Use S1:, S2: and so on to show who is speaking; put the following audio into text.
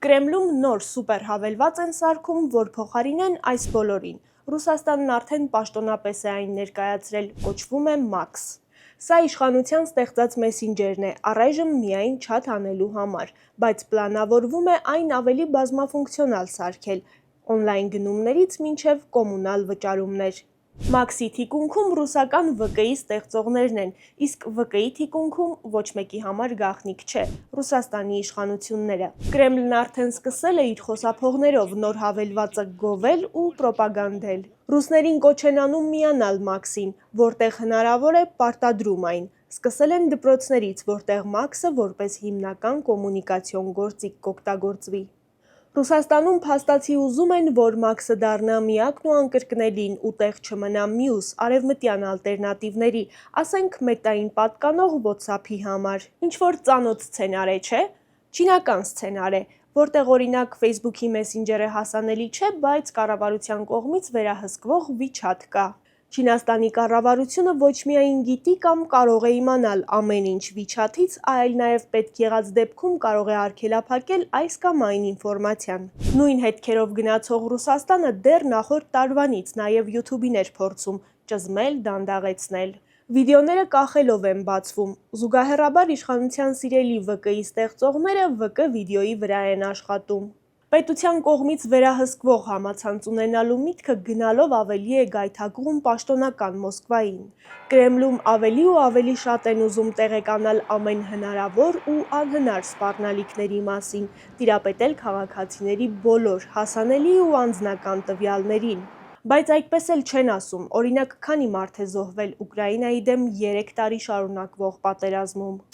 S1: Կրեմլում նոր սուպեր հավելված են սարքում, որ փոխարինեն այս բոլորին։ Ռուսաստանն արդեն պաշտոնապես է այն ներկայացրել, կոչվում է Max։ Սա իշխանության ստեղծած մեսենջերն է, առայժմ միայն չաթ անելու համար, բայց պլանավորվում է այն ավելի բազմաֆունկցիոնալ սարքել, օնլայն գնումներից մինչև կոմունալ վճարումներ։ Max-ի թիկունքում ռուսական ՎԿ-ի ստեղծողներն են, իսկ ՎԿ-ի թիկունքում ոչ մեկի համար գաղտնիք չէ՝ Ռուսաստանի իշխանությունները։ Կրեմլն արդեն սկսել է իր խոսափողներով նոր հավելվածը գովել ու պրոպագանդել։ Ռուսներին կոչ են անում միանալ Max-ին, որտեղ հնարավոր է պարտադրում այն։ Սկսել են դպրոցներից, որտեղ Max-ը որպես հիմնական կոմունիկացիոն գործիք կօգտագործվի։ Ռուսաստանում փաստացի ուզում են, որ Max-ը դառնա միակն ու անկրկնելին ու տեղ չմնա մյուս արևմտյան ալտերնատիվների, ասենք Meta-ին պատկանող WhatsApp-ի համար։ Ինչ-որ ծանոթ սցենար է, չէ՞։ Չինական սցենար է, որտեղ օրինակ Facebook-ի մեսենջերը հասանելի չէ, բայց կառավարության կողմից վերահսկվող WeChat կա։ Չինաստանի կառավարությունը ոչ միայն գիտի կամ կարող է իմանալ ամեն ինչ WeChat-ից, այլ նաև պետք եղած դեպքում կարող է արգելափակել այս կամ այն ինֆորմացիան։ Նույն հետքերով գնացող Ռուսաստանը դեռ նախորդ տարվանից նաև YouTube-ին էր փորձում ճզմել, դանդաղեցնել։ Վիդեոները կախելով են բացվում։ Զուգահեռաբար իշխանության սիրելի ՎԿ-ի ստեղծողները ՎԿ վիդեոյի վրա են աշխատում։ Պետության կողմից վերահսկվող համացանց ունենալու միտքը գնալով ավելի է գայթակղում պաշտոնական Մոսկվային։ Կրեմլում ավելի ու ավելի շատ են ուզում տեղեկանալ ամեն հնարավոր ու անհնար սպառնալիքների մասին, տիրապետել քաղաքացիների բոլոր հասանելի ու անձնական տվյալներին։ Բայց այդպես էլ չեն ասում, օրինակ, քանի մարդ է զոհվել Ուկրաինայի դեմ 3 տարի շարունակվող պատերազմում։